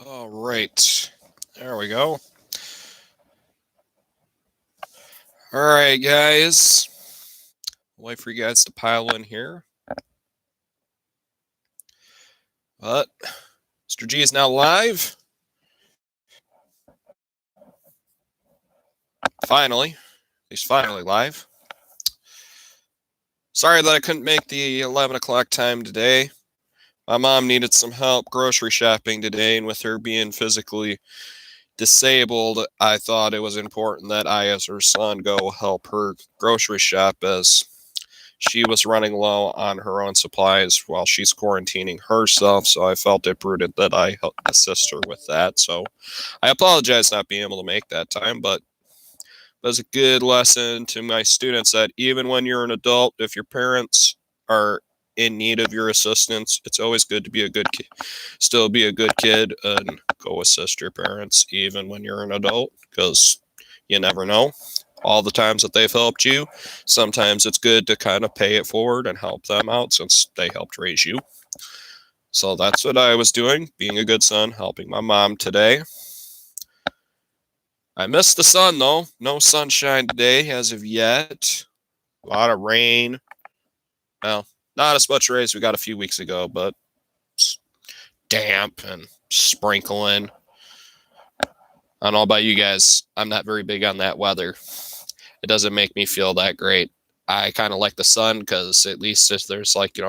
All right. There we go. All right, guys. Wait for you guys to pile in here. But Mr. G is now live. Finally. He's finally live. Sorry that I couldn't make the 11 o'clock time today. My mom needed some help grocery shopping today, and with her being physically disabled, I thought it was important that I, as her son, go help her grocery shop as she was running low on her own supplies while she's quarantining herself. So I felt it prudent that I help assist her with that. So I apologize not being able to make that time, but it was a good lesson to my students that even when you're an adult, if your parents are in need of your assistance, it's always good to be a good kid, still be a good kid and go assist your parents even when you're an adult, because you never know all the times that they've helped you. Sometimes it's good to kind of pay it forward and help them out since they helped raise you. So that's what I was doing, being a good son, helping my mom today. I missed the sun though. No sunshine today as of yet. A lot of rain. Well, not as much rain as we got a few weeks ago, but it's damp and sprinkling. I don't know about you guys. I'm not very big on that weather. It doesn't make me feel that great. I kind of like the sun because at least if there's like,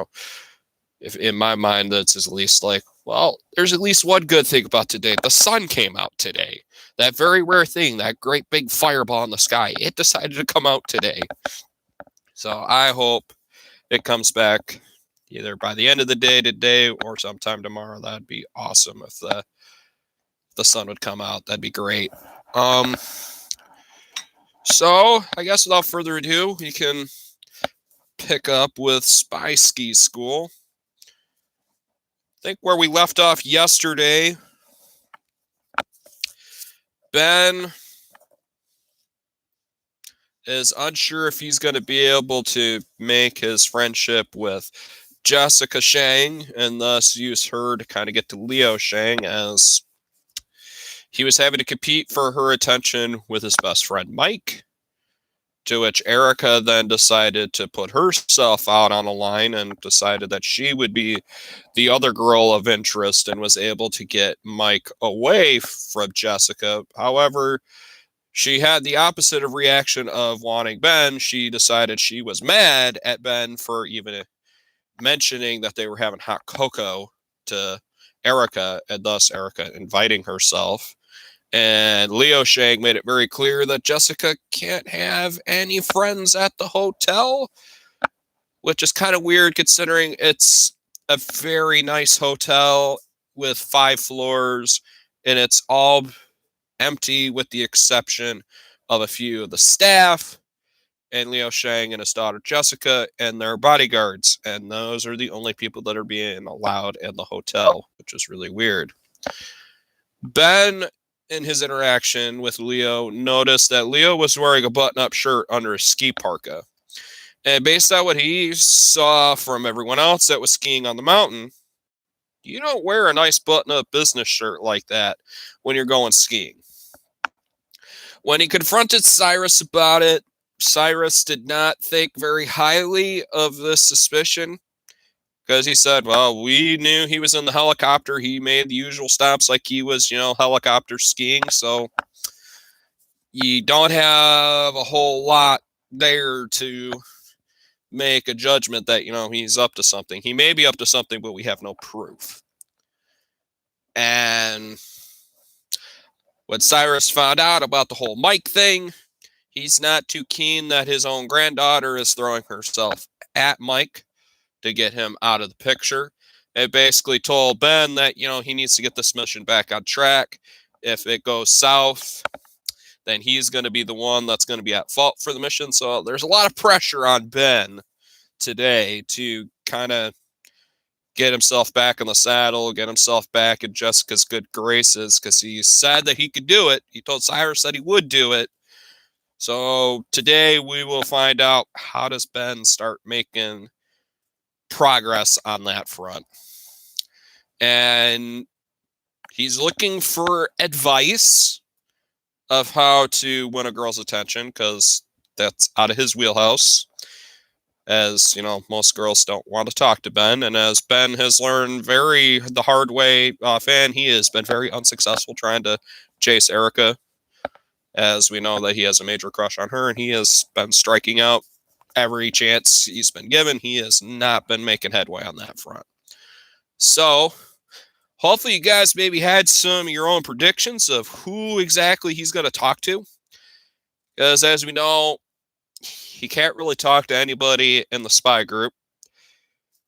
if in my mind that's at least like, well, there's at least one good thing about today. The sun came out today. That very rare thing, that great big fireball in the sky, it decided to come out today. So I hope it comes back either by the end of the day today or sometime tomorrow. That'd be awesome if the sun would come out. That'd be great. So I guess without further ado, we can pick up with Spy Ski School. I think where we left off yesterday, Ben is unsure if he's going to be able to make his friendship with Jessica Shang and thus use her to kind of get to Leo Shang, as he was having to compete for her attention with his best friend Mike, to which Erica then decided to put herself out on a line and decided that she would be the other girl of interest and was able to get Mike away from Jessica. However, she had the opposite of reaction of wanting Ben. She decided she was mad at Ben for even mentioning that they were having hot cocoa to Erica, and thus Erica inviting herself. And Leo Shang made it very clear that Jessica can't have any friends at the hotel, which is kind of weird considering it's a very nice hotel with 5 floors and it's all empty with the exception of a few of the staff and Leo Shang and his daughter Jessica and their bodyguards. And those are the only people that are being allowed in the hotel, which is really weird. Ben, in his interaction with Leo, noticed that Leo was wearing a button-up shirt under a ski parka. And based on what he saw from everyone else that was skiing on the mountain, you don't wear a nice button-up business shirt like that when you're going skiing. When he confronted Cyrus about it, Cyrus did not think very highly of this suspicion because he said, well, we knew he was in the helicopter. He made the usual stops like he was, helicopter skiing. So you don't have a whole lot there to make a judgment that, he's up to something. He may be up to something, but we have no proof. And when Cyrus found out about the whole Mike thing, he's not too keen that his own granddaughter is throwing herself at Mike to get him out of the picture. It basically told Ben that, he needs to get this mission back on track. If it goes south, then he's going to be the one that's going to be at fault for the mission. So there's a lot of pressure on Ben today to kind of get himself back in the saddle, get himself back in Jessica's good graces, because he said that he could do it. He told Cyrus that he would do it. So today we will find out, how does Ben start making progress on that front. And He's looking for advice of how to win a girl's attention, because that's out of his wheelhouse. As you know, most girls don't want to talk to Ben, and as Ben has learned the hard way offhand, he has been very unsuccessful trying to chase Erica, as we know that he has a major crush on her, and he has been striking out every chance he's been given. He has not been making headway on that front. So hopefully you guys maybe had some of your own predictions of who exactly he's going to talk to, because as we know, he can't really talk to anybody in the spy group.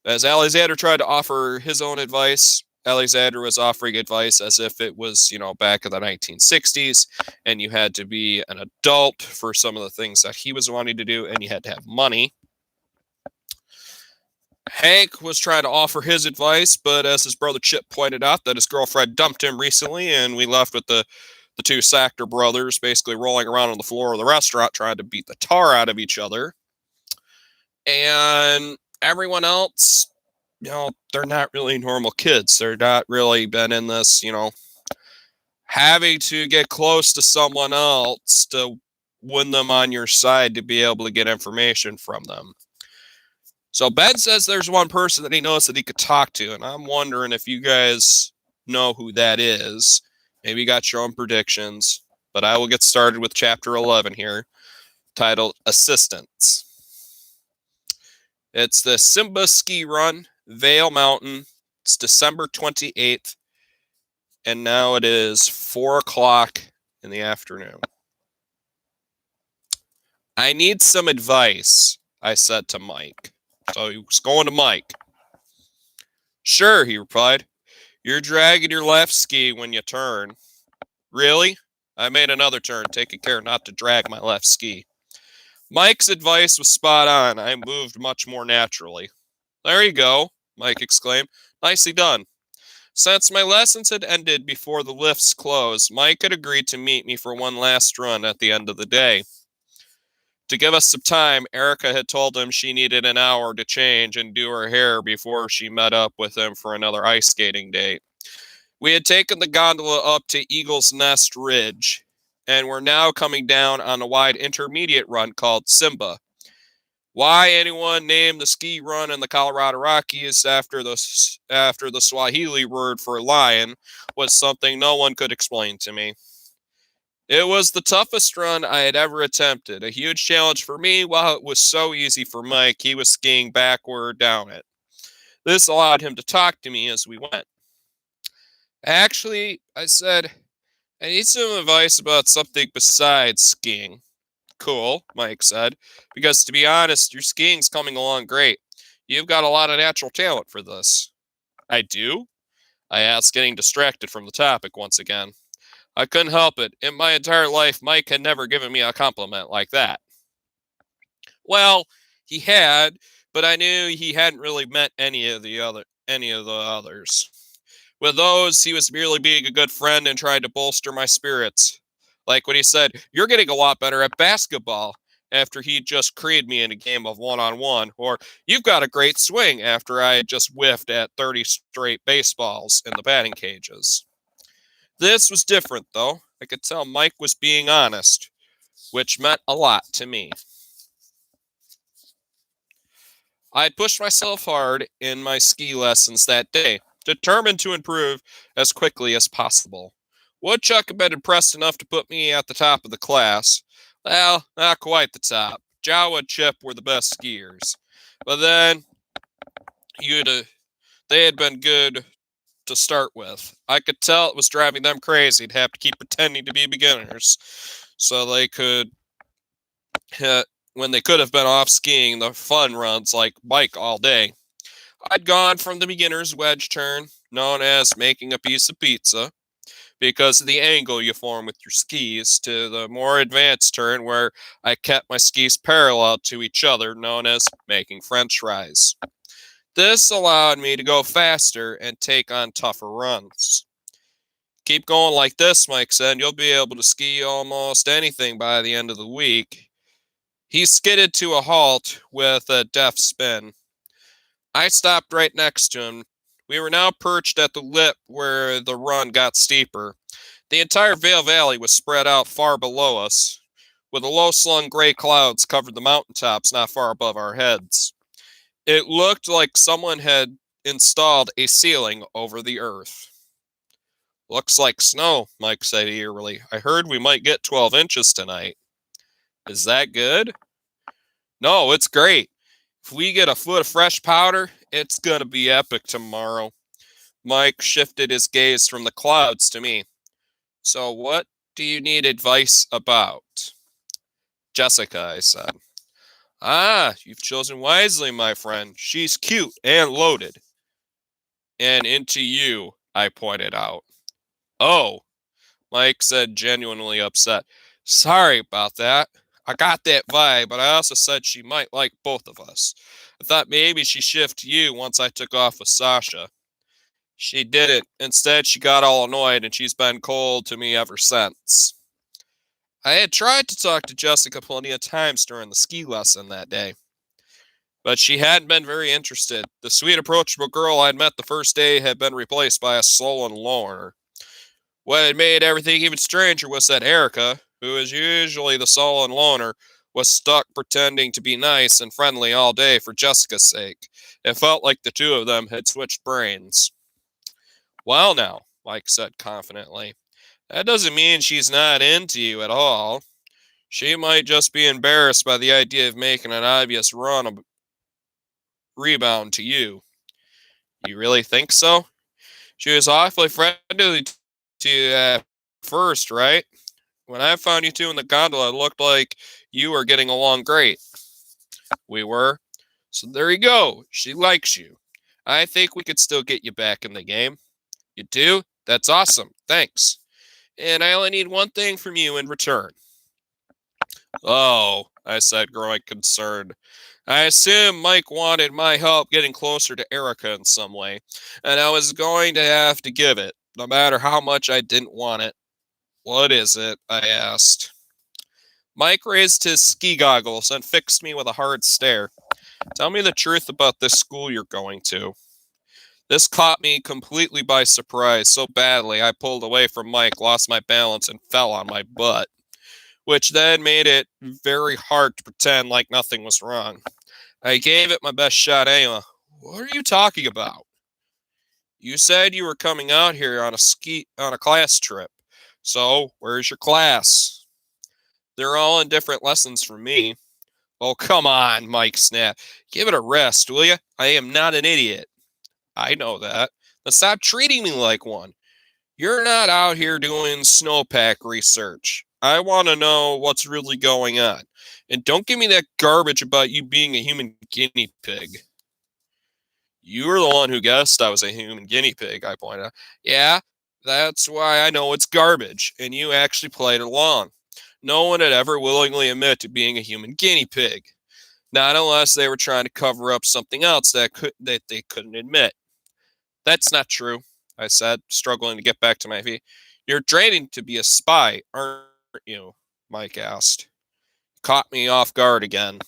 As Alexander tried to offer his own advice, Alexander was offering advice as if it was, back in the 1960s, and you had to be an adult for some of the things that he was wanting to do, and you had to have money. Hank was trying to offer his advice, but as his brother Chip pointed out, that his girlfriend dumped him recently, and we left with the two Sackter brothers basically rolling around on the floor of the restaurant trying to beat the tar out of each other. And everyone else, they're not really normal kids. They're not really been in this, having to get close to someone else to win them on your side to be able to get information from them. So Ben says there's one person that he knows that he could talk to, and I'm wondering if you guys know who that is. Maybe you got your own predictions, but I will get started with chapter 11 here, titled Assistance. It's the Simba Ski Run, Vale Mountain. It's December 28th, and now it is 4 o'clock in the afternoon. I need some advice, I said to Mike. So he was going to Mike. Sure, he replied. You're dragging your left ski when you turn. Really? I made another turn, taking care not to drag my left ski. Mike's advice was spot on. I moved much more naturally. There you go, Mike exclaimed. Nicely done. Since my lessons had ended before the lifts closed, Mike had agreed to meet me for one last run at the end of the day. To give us some time, Erica had told him she needed an hour to change and do her hair before she met up with him for another ice skating date. We had taken the gondola up to Eagle's Nest Ridge, and were now coming down on a wide intermediate run called Simba. Why anyone named the ski run in the Colorado Rockies after the Swahili word for lion was something no one could explain to me. It was the toughest run I had ever attempted, a huge challenge for me while it was so easy for Mike. He was skiing backward down it. This allowed him to talk to me as we went. Actually, I said, I need some advice about something besides skiing. Cool, Mike said, because to be honest, your skiing's coming along great. You've got a lot of natural talent for this. I do? I asked, getting distracted from the topic once again. I couldn't help it. In my entire life, Mike had never given me a compliment like that. Well, he had, but I knew he hadn't really met any of the others. With those, he was merely being a good friend and trying to bolster my spirits. Like when he said, "You're getting a lot better at basketball," after he just created me in a game of one-on-one, or "You've got a great swing," after I had just whiffed at 30 straight baseballs in the batting cages. This was different, though. I could tell Mike was being honest, which meant a lot to me. I had pushed myself hard in my ski lessons that day, determined to improve as quickly as possible. Woodchuck had been impressed enough to put me at the top of the class. Well, not quite the top. Jawa and Chip were the best skiers. But then, they had been good to start with. I could tell it was driving them crazy to have to keep pretending to be beginners, so they could when they could have been off skiing the fun runs like Mike all day. I'd gone from the beginner's wedge turn, known as making a piece of pizza, because of the angle you form with your skis, to the more advanced turn where I kept my skis parallel to each other, known as making French fries. This allowed me to go faster and take on tougher runs. Keep going like this, Mike said. You'll be able to ski almost anything by the end of the week. He skidded to a halt with a deft spin. I stopped right next to him, We were now perched at the lip where the run got steeper. The entire Vale Valley was spread out far below us, with the low-slung gray clouds covered the mountaintops not far above our heads. It looked like someone had installed a ceiling over the earth. Looks like snow, Mike said eagerly. I heard we might get 12 inches tonight. Is that good? No, it's great. If we get a foot of fresh powder, it's going to be epic tomorrow. Mike shifted his gaze from the clouds to me. So, what do you need advice about? Jessica, I said. Ah, you've chosen wisely, my friend. She's cute and loaded. And into you, I pointed out. Oh, Mike said, genuinely upset. Sorry about that. I got that vibe, but I also said she might like both of us. I thought maybe she'd shift to you once I took off with Sasha. She didn't. Instead, she got all annoyed, and she's been cold to me ever since. I had tried to talk to Jessica plenty of times during the ski lesson that day, but she hadn't been very interested. The sweet, approachable girl I'd met the first day had been replaced by a sullen loner. What had made everything even stranger was that Erica, who is usually the sullen loner, was stuck pretending to be nice and friendly all day for Jessica's sake. It felt like the two of them had switched brains. Well, now, Mike said confidently, that doesn't mean she's not into you at all. She might just be embarrassed by the idea of making an obvious rebound to you. You really think so? She was awfully friendly to you at first, right? When I found you two in the gondola, it looked like you were getting along great. We were. So there you go. She likes you. I think we could still get you back in the game. You do? That's awesome. Thanks. And I only need one thing from you in return. Oh, I said, growing concerned. I assumed Mike wanted my help getting closer to Erica in some way, and I was going to have to give it, no matter how much I didn't want it. What is it? I asked. Mike raised his ski goggles and fixed me with a hard stare. Tell me the truth about this school you're going to. This caught me completely by surprise so badly I pulled away from Mike, lost my balance, and fell on my butt, which then made it very hard to pretend like nothing was wrong. I gave it my best shot anyway. What are you talking about? You said you were coming out here on a class trip. So, where's your class? They're all in different lessons from me. Oh, come on, Mike snapped. Give it a rest, will you? I am not an idiot. I know that. Then stop treating me like one. You're not out here doing snowpack research. I want to know what's really going on. And don't give me that garbage about you being a human guinea pig. You were the one who guessed I was a human guinea pig, I pointed out. Yeah, that's why I know it's garbage, and you actually played along. No one would ever willingly admit to being a human guinea pig, not unless they were trying to cover up something else that they couldn't admit. That's not true, I said, struggling to get back to my feet. You're training to be a spy, aren't you? Mike asked. Caught me off guard again.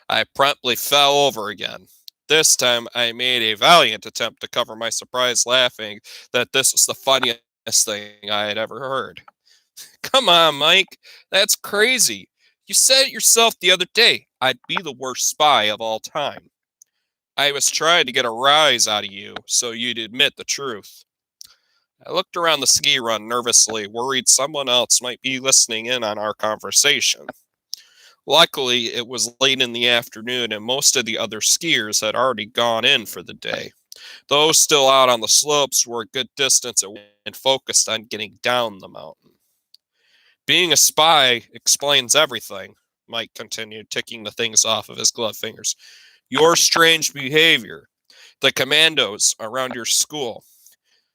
I promptly fell over again. This time I made a valiant attempt to cover my surprise, laughing that this was the funniest thing I had ever heard. Come on, Mike. That's crazy. You said it yourself the other day. I'd be the worst spy of all time. I was trying to get a rise out of you so you'd admit the truth. I looked around the ski run nervously, worried someone else might be listening in on our conversation. Luckily, it was late in the afternoon and most of the other skiers had already gone in for the day. Those still out on the slopes were a good distance away and focused on getting down the mountain. Being a spy explains everything, Mike continued, ticking the things off of his gloved fingers. Your strange behavior, the commandos around your school.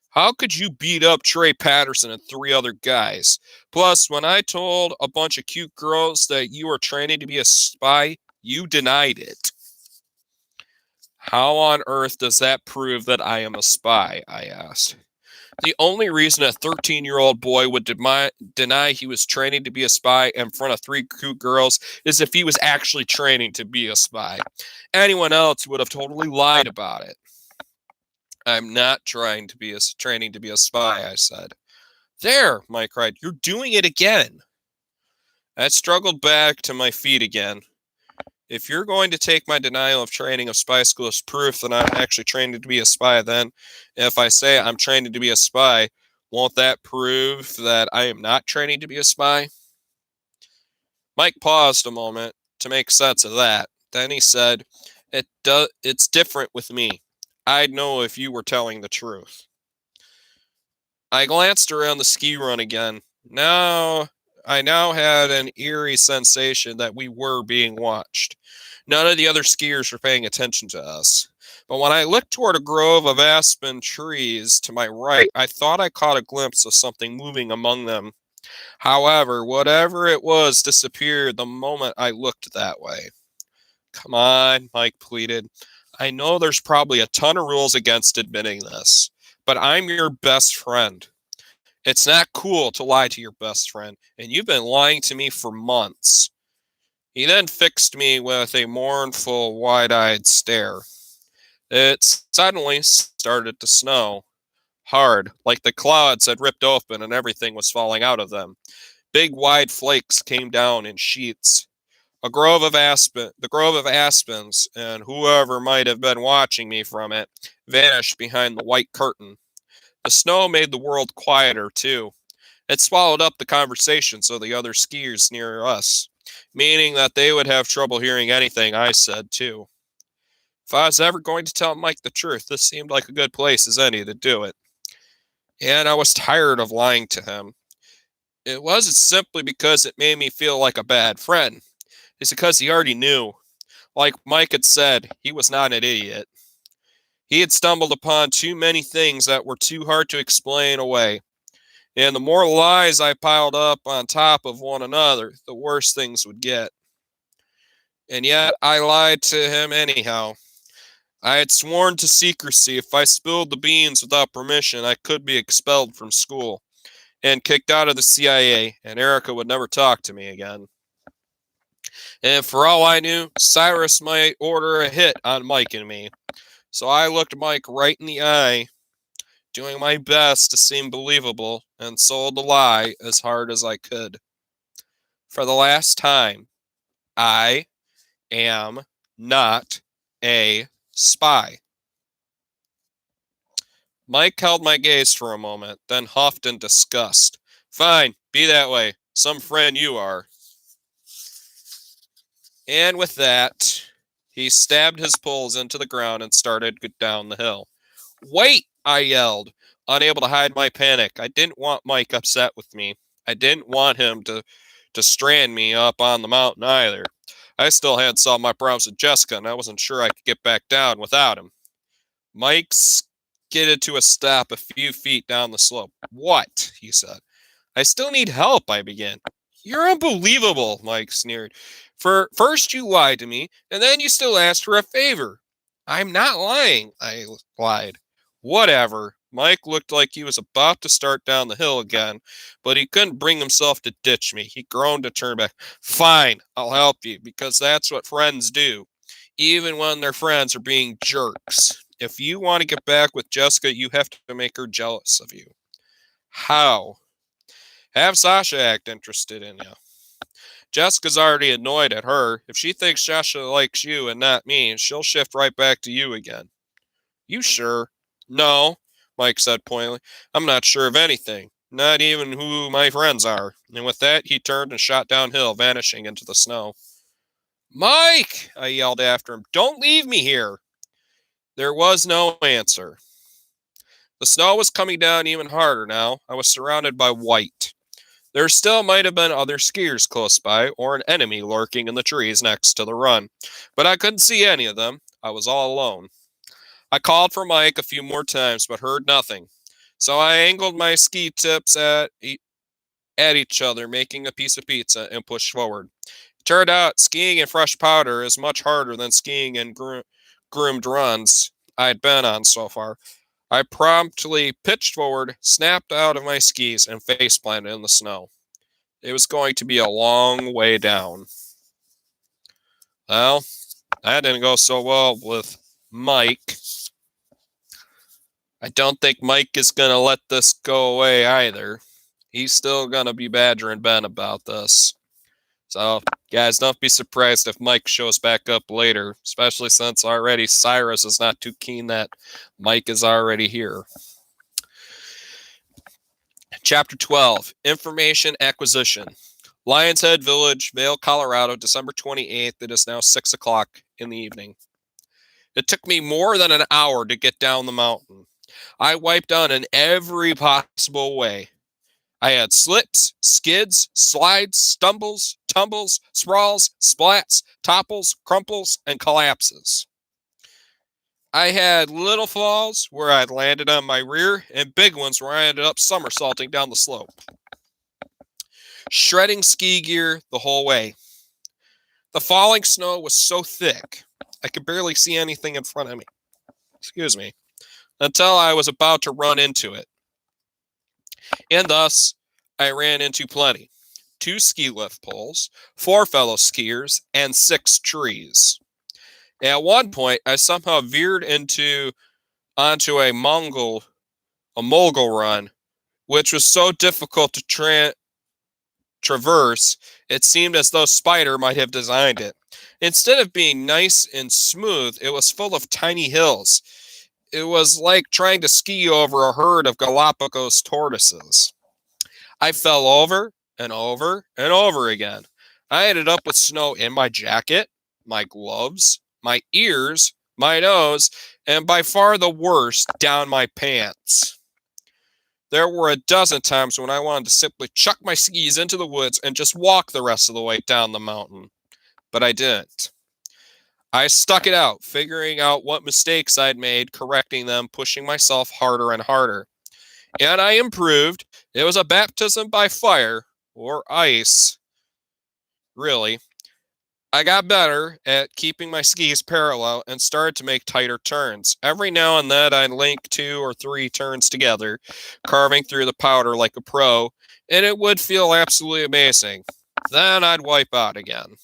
How could you beat up Trey Patterson and 3 other guys? Plus, when I told a bunch of cute girls that you were training to be a spy, you denied it. How on earth does that prove that I am a spy? I asked. The only reason a 13-year-old boy would deny he was training to be a spy in front of 3 cute girls is if he was actually training to be a spy. Anyone else would have totally lied about it. I'm not training to be a spy, I said. There, Mike cried. You're doing it again. I struggled back to my feet again. If you're going to take my denial of training of spy school as proof that I'm actually trained to be a spy, then if I say I'm trained to be a spy, won't that prove that I am not training to be a spy? Mike paused a moment to make sense of that. Then he said, It's different with me. I'd know if you were telling the truth. I glanced around the ski run again. I now had an eerie sensation that we were being watched. None of the other skiers were paying attention to us. But when I looked toward a grove of aspen trees to my right, I thought I caught a glimpse of something moving among them. However, whatever it was disappeared the moment I looked that way. Come on, Mike pleaded. I know there's probably a ton of rules against admitting this, but I'm your best friend. It's not cool to lie to your best friend, and you've been lying to me for months. He then fixed me with a mournful, wide-eyed stare. It suddenly started to snow. Hard, like the clouds had ripped open and everything was falling out of them. Big, wide flakes came down in sheets. The grove of aspens, and whoever might have been watching me from it, vanished behind the white curtain. The snow made the world quieter, too. It swallowed up the conversations of the other skiers near us, meaning that they would have trouble hearing anything I said, too. If I was ever going to tell Mike the truth, this seemed like a good place as any to do it. And I was tired of lying to him. It wasn't simply because it made me feel like a bad friend. It's because he already knew. Like Mike had said, he was not an idiot. He had stumbled upon too many things that were too hard to explain away. And the more lies I piled up on top of one another, the worse things would get. And yet I lied to him anyhow. I had sworn to secrecy. If I spilled the beans without permission, I could be expelled from school and kicked out of the CIA, and Erica would never talk to me again. And for all I knew, Cyrus might order a hit on Mike and me. So I looked Mike right in the eye, doing my best to seem believable, and sold the lie as hard as I could. For the last time, I am not a spy. Mike held my gaze for a moment, then huffed in disgust. Fine, be that way. Some friend you are. And with that, he stabbed his poles into the ground and started down the hill. Wait, I yelled, unable to hide my panic. I didn't want Mike upset with me. I didn't want him to strand me up on the mountain either. I still hadn't solved my problems with Jessica, and I wasn't sure I could get back down without him. Mike skidded to a stop a few feet down the slope. What? He said. I still need help, I began. You're unbelievable, Mike sneered. First you lied to me, and then you still asked for a favor. I'm not lying, I lied. Whatever. Mike looked like he was about to start down the hill again, but he couldn't bring himself to ditch me. He groaned to turn back. Fine, I'll help you, because that's what friends do, even when their friends are being jerks. If you want to get back with Jessica, you have to make her jealous of you. How? Have Sasha act interested in you. Jessica's already annoyed at her. If she thinks Sasha likes you and not me, she'll shift right back to you again. You sure? No, Mike said pointedly. I'm not sure of anything, not even who my friends are. And with that, he turned and shot downhill, vanishing into the snow. Mike, I yelled after him, don't leave me here. There was no answer. The snow was coming down even harder now. I was surrounded by white. There still might have been other skiers close by, or an enemy lurking in the trees next to the run, but I couldn't see any of them. I was all alone. I called for Mike a few more times, but heard nothing. So I angled my ski tips at each other, making a piece of pizza, and pushed forward. It turned out skiing in fresh powder is much harder than skiing in groomed runs I'd been on so far. I promptly pitched forward, snapped out of my skis, and face planted in the snow. It was going to be a long way down. Well, that didn't go so well with Mike. I don't think Mike is going to let this go away either. He's still going to be badgering Ben about this. So, guys, don't be surprised if Mike shows back up later, especially since already Cyrus is not too keen that Mike is already here. Chapter 12, Information Acquisition. Lions Head Village, Vail, Colorado, December 28th. It is now 6 o'clock in the evening. It took me more than an hour to get down the mountain. I wiped out in every possible way. I had slips, skids, slides, stumbles, tumbles, sprawls, splats, topples, crumples, and collapses. I had little falls where I'd landed on my rear and big ones where I ended up somersaulting down the slope. Shredding ski gear the whole way. The falling snow was so thick, I could barely see anything in front of me. Excuse me. Until I was about to run into it. And thus, I ran into plenty. 2 ski lift poles, 4 fellow skiers, and 6 trees. At one point, I somehow veered onto a mogul run, which was so difficult to traverse, it seemed as though Spider might have designed it. Instead of being nice and smooth, it was full of tiny hills. It was like trying to ski over a herd of Galapagos tortoises. I fell over and over and over again. I ended up with snow in my jacket, my gloves, my ears, my nose, and by far the worst, down my pants. There were a dozen times when I wanted to simply chuck my skis into the woods and just walk the rest of the way down the mountain. But I didn't. I stuck it out, figuring out what mistakes I'd made, correcting them, pushing myself harder and harder. And I improved. It was a baptism by fire, or ice. Really. I got better at keeping my skis parallel and started to make tighter turns. Every now and then I'd link 2 or 3 turns together, carving through the powder like a pro, and it would feel absolutely amazing. Then I'd wipe out again.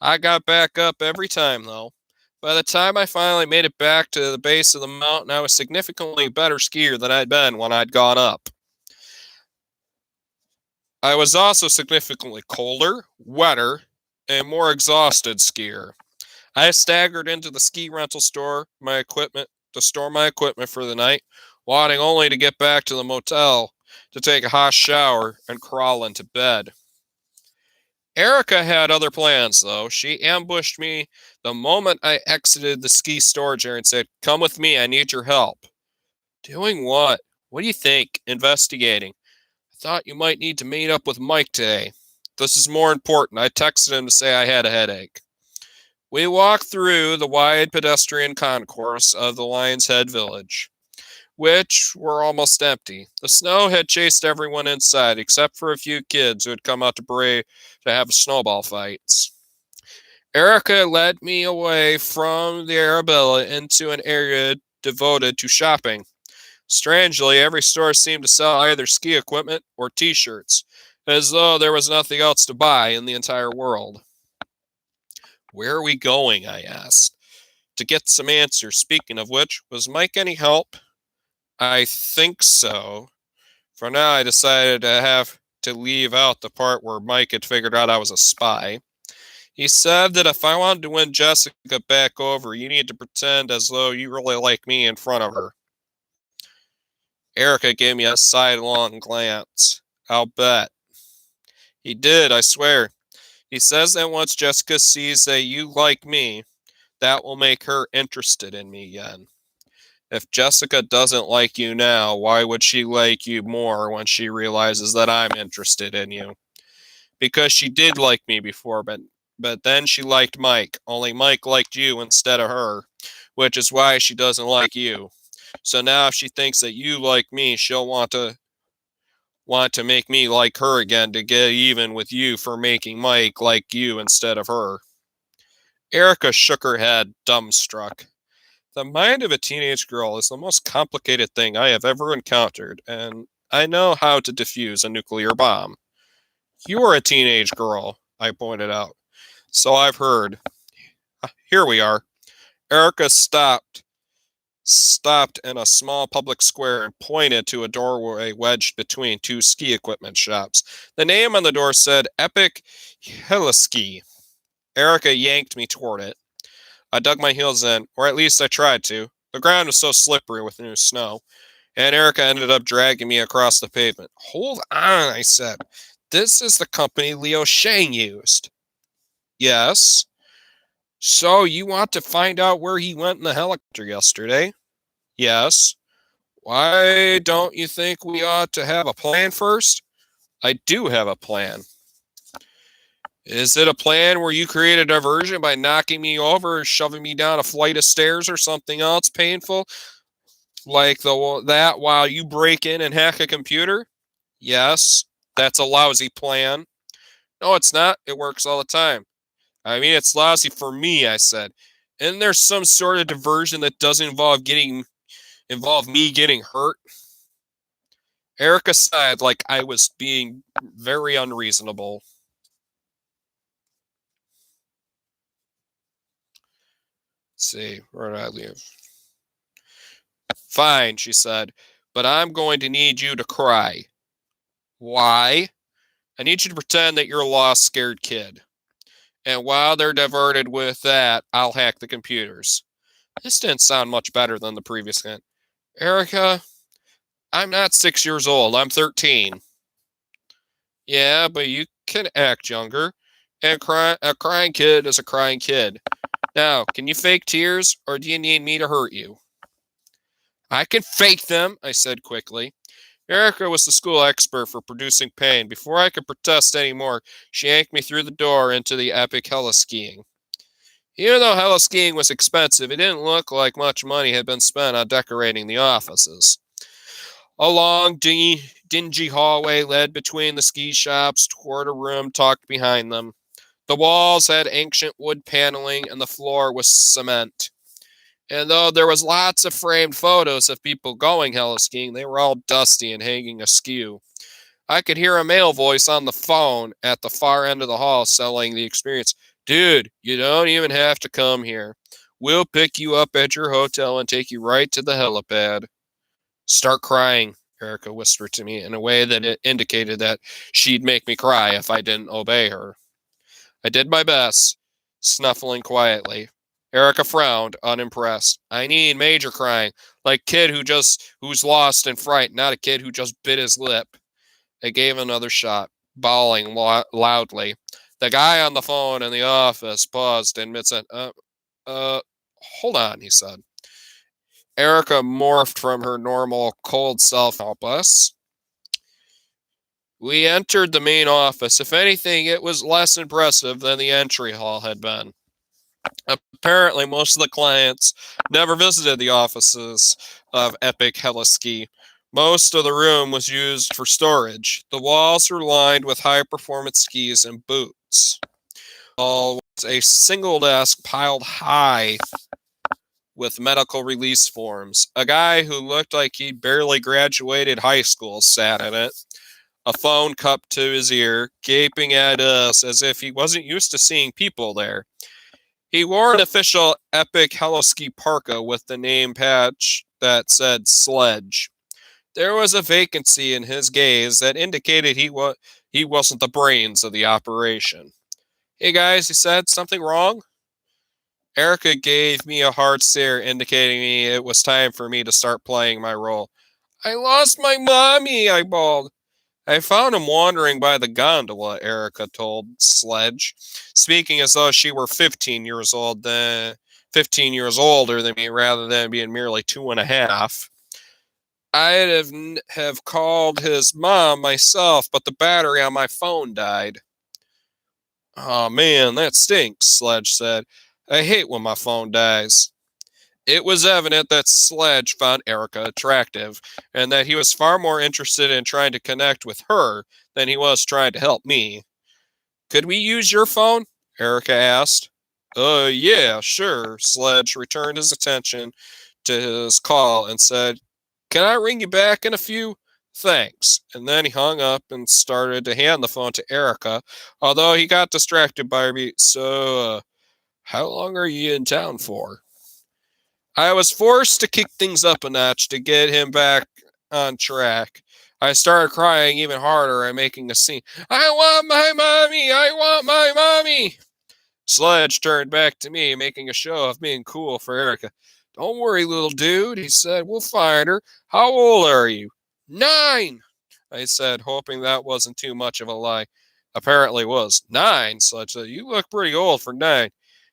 I got back up every time, though. By the time I finally made it back to the base of the mountain, I was significantly better skier than I'd been when I'd gone up. I was also significantly colder, wetter, and more exhausted skier. I staggered into the ski rental store to store my equipment for the night, wanting only to get back to the motel to take a hot shower and crawl into bed. Erica had other plans, though. She ambushed me the moment I exited the ski storage area and said, "Come with me, I need your help." "Doing what?" "What do you think?" "Investigating." "I thought you might need to meet up with Mike today." "This is more important." I texted him to say I had a headache. We walked through the wide pedestrian concourse of the Lion's Head Village, which were almost empty. The snow had chased everyone inside, except for a few kids who had come out to have snowball fights. Erica led me away from the Arabella into an area devoted to shopping. Strangely, every store seemed to sell either ski equipment or t-shirts, as though there was nothing else to buy in the entire world. "Where are we going?" I asked, to get some answers. Speaking of which, was Mike any help? "I think so." For now, I decided to have to leave out the part where Mike had figured out I was a spy. He said that if I wanted to win Jessica back over, you need to pretend as though you really like me in front of her. Erica gave me a sidelong glance. "I'll bet." He did, I swear. He says that once Jessica sees that you like me, that will make her interested in me again. If Jessica doesn't like you now, why would she like you more when she realizes that I'm interested in you? Because she did like me before, but then she liked Mike. Only Mike liked you instead of her, which is why she doesn't like you. So now if she thinks that you like me, she'll want to make me like her again to get even with you for making Mike like you instead of her. Erica shook her head, dumbstruck. The mind of a teenage girl is the most complicated thing I have ever encountered, and I know how to defuse a nuclear bomb. You are a teenage girl, I pointed out. So I've heard. Here we are. Erica stopped, stopped in a small public square and pointed to a doorway wedged between two ski equipment shops. The name on the door said Epic Heliski. Erica yanked me toward it. I dug my heels in, or at least I tried to. The ground was so slippery with new snow, and Erica ended up dragging me across the pavement. Hold on, I said. This is the company Leo Shang used. Yes. So you want to find out where he went in the helicopter yesterday? Yes. Why don't you think we ought to have a plan first? I do have a plan. Is it a plan where you create a diversion by knocking me over or shoving me down a flight of stairs or something else painful? Like that while you break in and hack a computer? Yes, that's a lousy plan. No, it's not. It works all the time. I mean, it's lousy for me, I said. Isn't there some sort of diversion that doesn't involve me getting hurt? Erica sighed like I was being very unreasonable. Let's see, where did I leave? Fine, she said, but I'm going to need you to cry. Why? I need you to pretend that you're a lost, scared kid. And while they're diverted with that, I'll hack the computers. This didn't sound much better than the previous one. Erica, I'm not 6 years old. I'm 13. Yeah, but you can act younger. And a crying kid is a crying kid. Now, can you fake tears, or do you need me to hurt you? I can fake them, I said quickly. Erica was the school expert for producing pain. Before I could protest anymore, she yanked me through the door into the epic heliskiing. Even though heliskiing was expensive, it didn't look like much money had been spent on decorating the offices. A long, dingy hallway led between the ski shops toward a room tucked behind them. The walls had ancient wood paneling, and the floor was cement. And though there was lots of framed photos of people going heliskiing, they were all dusty and hanging askew. I could hear a male voice on the phone at the far end of the hall selling the experience. Dude, you don't even have to come here. We'll pick you up at your hotel and take you right to the helipad. Start crying, Erica whispered to me in a way that it indicated that she'd make me cry if I didn't obey her. I did my best, snuffling quietly. Erica frowned, unimpressed. I need major crying, like kid who's lost and frightened, not a kid who just bit his lip. I gave another shot, bawling loudly. The guy on the phone in the office paused and said, hold on, he said. Erica morphed from her normal cold self. Help us. We entered the main office. If anything, it was less impressive than the entry hall had been. Apparently, most of the clients never visited the offices of Epic Heliski. Most of the room was used for storage. The walls were lined with high-performance skis and boots. All was a single desk piled high with medical release forms. A guy who looked like he'd barely graduated high school sat at it, a phone cupped to his ear, gaping at us as if he wasn't used to seeing people there. He wore an official Epic Heliski parka with the name patch that said Sledge. There was a vacancy in his gaze that indicated he wasn't the brains of the operation. Hey guys, he said, something wrong? Erica gave me a hard stare, indicating me it was time for me to start playing my role. I lost my mommy, I bawled. I found him wandering by the gondola, Erica told Sledge, speaking as though she were 15 years older than me rather than being merely 2.5. I'd have called his mom myself, but the battery on my phone died. Oh man, that stinks, Sledge said. I hate when my phone dies. It was evident that Sledge found Erica attractive, and that he was far more interested in trying to connect with her than he was trying to help me. Could we use your phone? Erica asked. Yeah, sure. Sledge returned his attention to his call and said, Can I ring you back in a few? Thanks. And then he hung up and started to hand the phone to Erica, although he got distracted by me. So, how long are you in town for? I was forced to kick things up a notch to get him back on track. I started crying even harder and making a scene. I want my mommy! I want my mommy! Sledge turned back to me, making a show of being cool for Erica. Don't worry, little dude, he said. We'll find her. How old are you? 9, I said, hoping that wasn't too much of a lie. Apparently was. 9, Sledge said. You look pretty old for 9.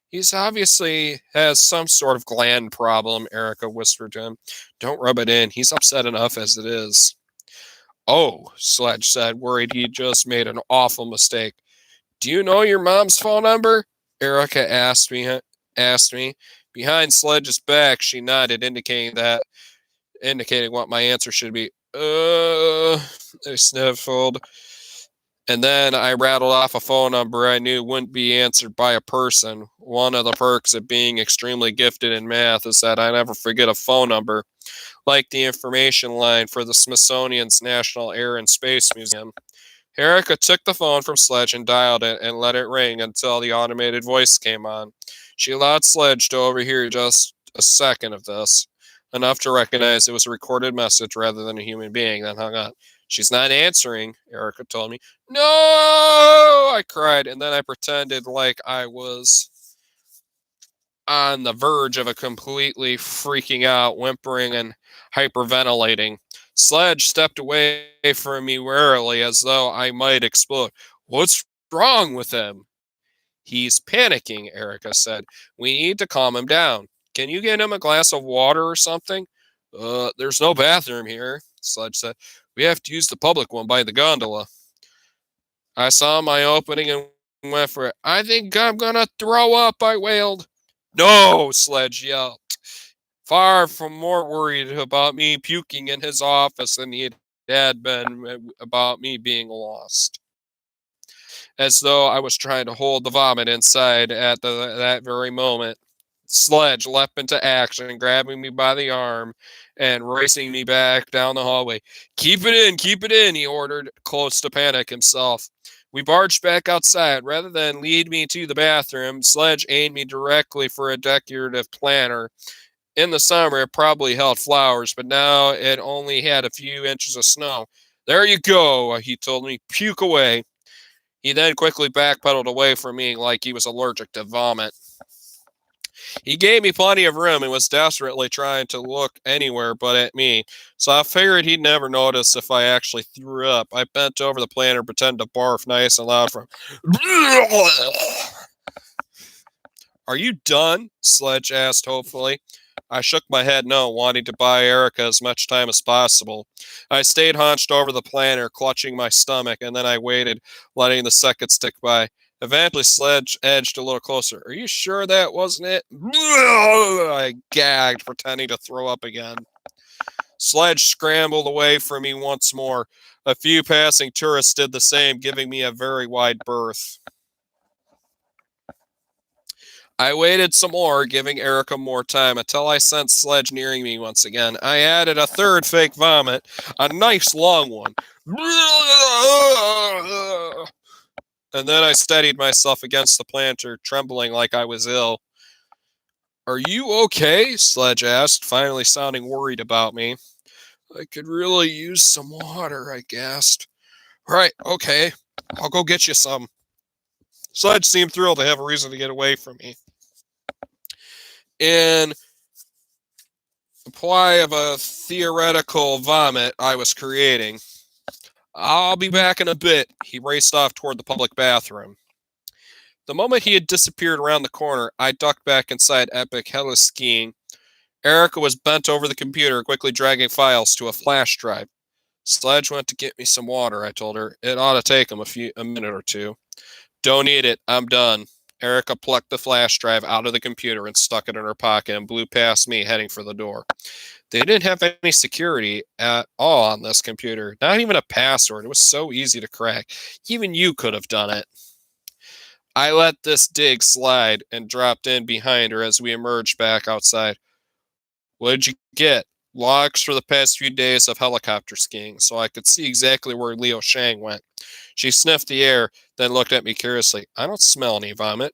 He's obviously has some sort of gland problem, Erica whispered to him. Don't rub it in. He's upset enough as it is. Oh, Sledge said, worried he'd just made an awful mistake. Do you know your mom's phone number? Erica asked me. Behind Sledge's back, she nodded, indicating what my answer should be. I sniffled. And then I rattled off a phone number I knew wouldn't be answered by a person. One of the perks of being extremely gifted in math is that I never forget a phone number, like the information line for the Smithsonian's National Air and Space Museum. Erica took the phone from Sledge and dialed it and let it ring until the automated voice came on. She allowed Sledge to overhear just a second of this, enough to recognize it was a recorded message rather than a human being, then hung up. She's not answering, Erica told me. No, I cried, and then I pretended like I was on the verge of a completely freaking out, whimpering and hyperventilating. Sledge stepped away from me warily as though I might explode. What's wrong with him? He's panicking, Erica said. We need to calm him down. Can you get him a glass of water or something? There's no bathroom here, Sledge said. We have to use the public one by the gondola. I saw my opening and went for it. I think I'm gonna throw up, I wailed. No, Sledge yelled, far from more worried about me puking in his office than he had been about me being lost. As though I was trying to hold the vomit inside at that very moment. Sledge leapt into action, grabbing me by the arm and racing me back down the hallway. Keep it in, he ordered, close to panic himself. We barged back outside. Rather than lead me to the bathroom, Sledge aimed me directly for a decorative planter. In the summer, it probably held flowers, but now it only had a few inches of snow. There you go, he told me. Puke away. He then quickly backpedaled away from me like he was allergic to vomit. He gave me plenty of room and was desperately trying to look anywhere but at me, so I figured he'd never notice if I actually threw up. I bent over the planter and pretended to barf nice and loud for him. Are you done? Sledge asked hopefully. I shook my head no, wanting to buy Erica as much time as possible. I stayed hunched over the planter, clutching my stomach, and then I waited, letting the seconds tick by. Eventually, Sledge edged a little closer. Are you sure that wasn't it? I gagged, pretending to throw up again. Sledge scrambled away from me once more. A few passing tourists did the same, giving me a very wide berth. I waited some more, giving Erica more time, until I sensed Sledge nearing me once again. I added a third fake vomit, a nice long one. And then I steadied myself against the planter, trembling like I was ill. Are you okay? Sledge asked, finally sounding worried about me. I could really use some water, I gasped. Right, okay, I'll go get you some. Sledge seemed thrilled to have a reason to get away from me. In supply of a theoretical vomit I was creating. I'll be back in a bit. He raced off toward the public bathroom. The moment he had disappeared around the corner, I ducked back inside Epic Hella Skiing. Erica was bent over the computer, quickly dragging files to a flash drive. Sledge went to get me some water, I told her. It ought to take him a minute or two. Don't need it. I'm done. Erica plucked the flash drive out of the computer and stuck it in her pocket and blew past me, heading for the door. They didn't have any security at all on this computer, not even a password. It was so easy to crack. Even you could have done it. I let this dig slide and dropped in behind her as we emerged back outside. What did you get? Logs for the past few days of helicopter skiing, so I could see exactly where Leo Shang went. She sniffed the air, then looked at me curiously. I don't smell any vomit.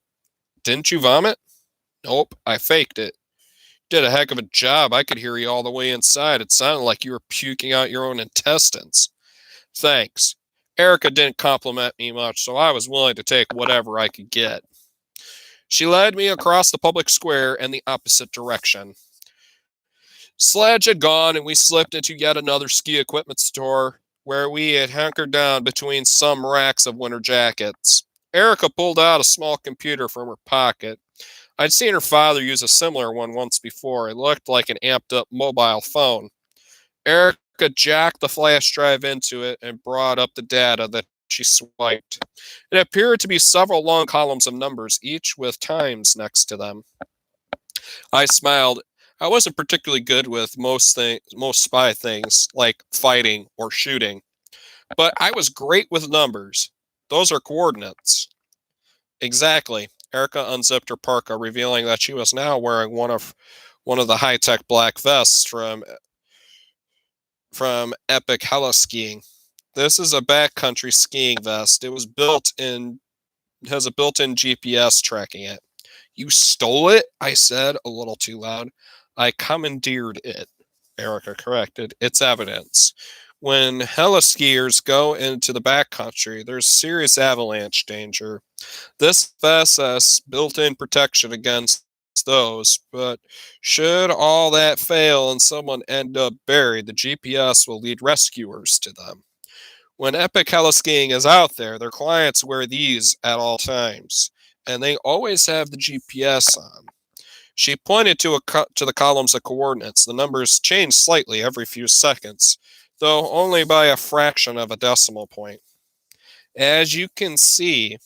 Didn't you vomit? Nope, I faked it. Did a heck of a job. I could hear you all the way inside. It sounded like you were puking out your own intestines. Thanks. Erica didn't compliment me much, so I was willing to take whatever I could get. She led me across the public square in the opposite direction. Sledge had gone, and we slipped into yet another ski equipment store where we had hunkered down between some racks of winter jackets. Erica pulled out a small computer from her pocket. I'd seen her father use a similar one once before. It looked like an amped up mobile phone. Erica jacked the flash drive into it and brought up the data that she swiped. It appeared to be several long columns of numbers, each with times next to them. I smiled. I wasn't particularly good with most spy things like fighting or shooting, but I was great with numbers. Those are coordinates. Exactly. Erica unzipped her parka, revealing that she was now wearing one of the high-tech black vests from Epic Hella Skiing. This is a backcountry skiing vest. It was has a built-in GPS tracking it. You stole it? I said, a little too loud. I commandeered it, Erica corrected. It's evidence. When hella skiers go into the backcountry, there's serious avalanche danger. This vest has built-in protection against those, but should all that fail and someone end up buried, the GPS will lead rescuers to them. When Epic Hella Skiing is out there, their clients wear these at all times, and they always have the GPS on. She pointed to the columns of coordinates. The numbers change slightly every few seconds, though only by a fraction of a decimal point. As you can see,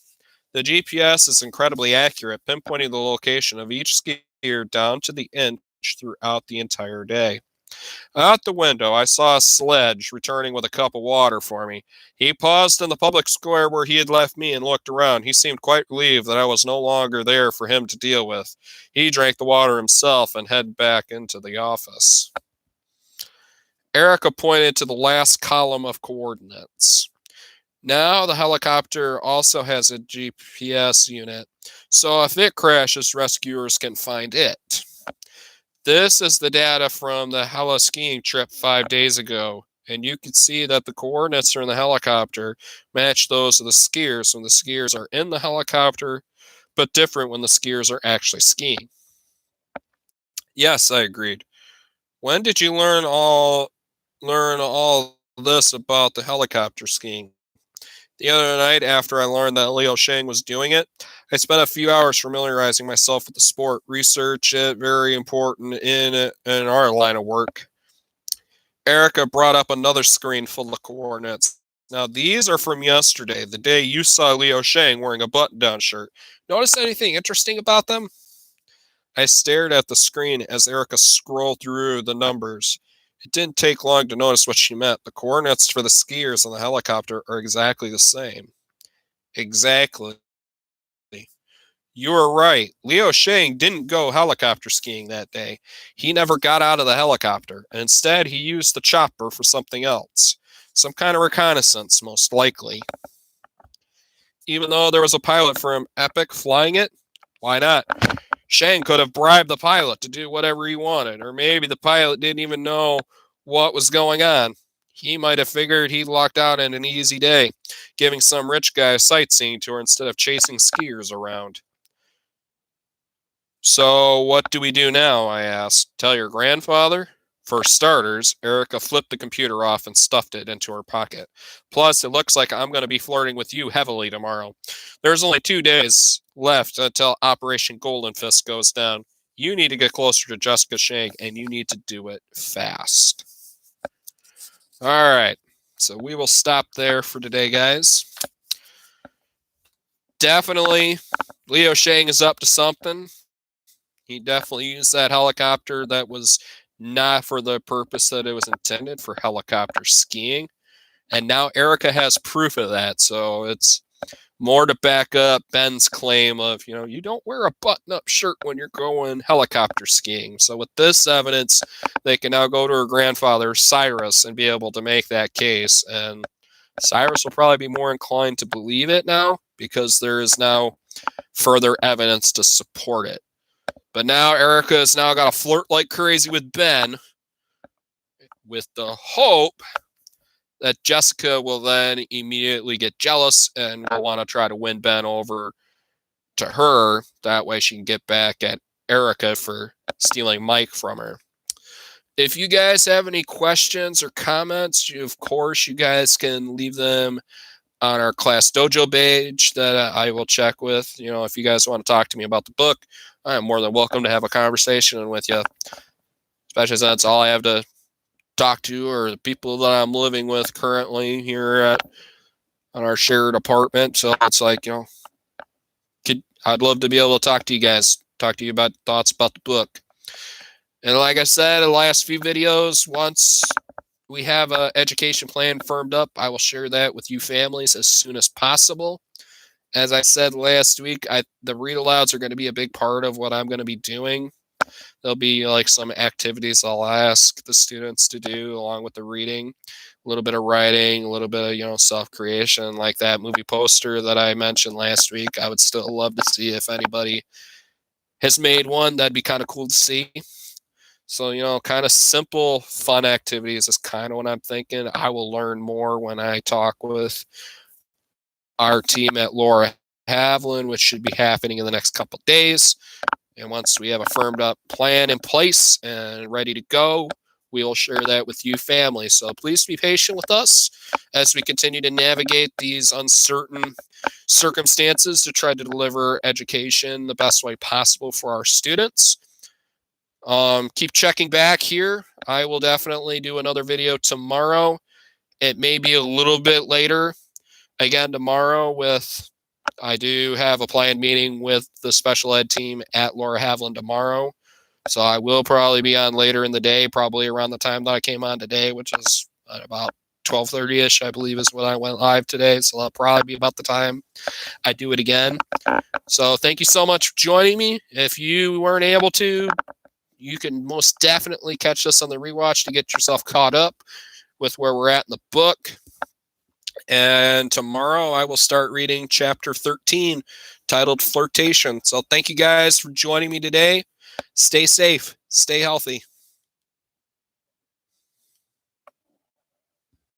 the GPS is incredibly accurate, pinpointing the location of each skier down to the inch throughout the entire day. Out the window, I saw a sledge returning with a cup of water for me. He paused in the public square where he had left me and looked around. He seemed quite relieved that I was no longer there for him to deal with. He drank the water himself and headed back into the office. Erica pointed to the last column of coordinates. Now the helicopter also has a GPS unit, so if it crashes, rescuers can find it. This is the data from the hella skiing trip 5 days ago, and you can see that the coordinates from the helicopter match those of the skiers when the skiers are in the helicopter, but different when the skiers are actually skiing. Yes, I agreed. When did you learn all this about the helicopter skiing? The other night, after I learned that Leo Shang was doing it, I spent a few hours familiarizing myself with the sport. Research it, very important in our line of work. Erica brought up another screen full of coordinates. Now, these are from yesterday, the day you saw Leo Shang wearing a button-down shirt. Notice anything interesting about them? I stared at the screen as Erica scrolled through the numbers. It didn't take long to notice what she meant. The coordinates for the skiers on the helicopter are exactly the same. Exactly. You were right. Leo Shang didn't go helicopter skiing that day. He never got out of the helicopter. Instead, he used the chopper for something else. Some kind of reconnaissance, most likely. Even though there was a pilot from Epic flying it, why not? Shang could have bribed the pilot to do whatever he wanted, or maybe the pilot didn't even know what was going on. He might have figured he'd locked out in an easy day, giving some rich guy a sightseeing tour instead of chasing skiers around. So, what do we do now? I asked. Tell your grandfather? For starters, Erica flipped the computer off and stuffed it into her pocket. Plus, it looks like I'm going to be flirting with you heavily tomorrow. There's only 2 days left until Operation Golden Fist goes down. You need to get closer to Jessica Shang, and you need to do it fast. All right. So we will stop there for today, guys. Definitely, Leo Shang is up to something. He definitely used that helicopter that was not for the purpose that it was intended, for helicopter skiing. And now Erica has proof of that. So it's more to back up Ben's claim of, you don't wear a button-up shirt when you're going helicopter skiing. So with this evidence, they can now go to her grandfather, Cyrus, and be able to make that case. And Cyrus will probably be more inclined to believe it now because there is now further evidence to support it. But now Erica's now got to flirt like crazy with Ben, with the hope that Jessica will then immediately get jealous and will want to try to win Ben over to her. That way she can get back at Erica for stealing Mike from her. If you guys have any questions or comments, of course, you guys can leave them on our Class Dojo page that I will check with. If you guys want to talk to me about the book, I am more than welcome to have a conversation with you, especially since all I have to talk to are the people that I'm living with currently here on our shared apartment. So it's like, I'd love to be able to talk to you guys, talk to you about thoughts about the book. And like I said in the last few videos, once we have an education plan firmed up, I will share that with you families as soon as possible. As I said last week, the read alouds are going to be a big part of what I'm going to be doing. There'll be like some activities I'll ask the students to do along with the reading, a little bit of writing, a little bit of, self-creation, like that movie poster that I mentioned last week. I would still love to see if anybody has made one. That'd be kind of cool to see. So, kind of simple, fun activities is kind of what I'm thinking. I will learn more when I talk with our team at Laura Haviland, which should be happening in the next couple of days. And once we have a firmed up plan in place and ready to go, we will share that with you family. So please be patient with us as we continue to navigate these uncertain circumstances to try to deliver education the best way possible for our students. Keep checking back here. I will definitely do another video tomorrow. It may be a little bit later again tomorrow I do have a planned meeting with the special ed team at Laura Haviland tomorrow. So I will probably be on later in the day, probably around the time that I came on today, which is about 12:30-ish, I believe is when I went live today. So that'll probably be about the time I do it again. So thank you so much for joining me. If you weren't able to, you can most definitely catch this on the rewatch to get yourself caught up with where we're at in the book. And tomorrow I will start reading chapter 13, titled Flirtation. So thank you guys for joining me today. Stay safe. Stay healthy.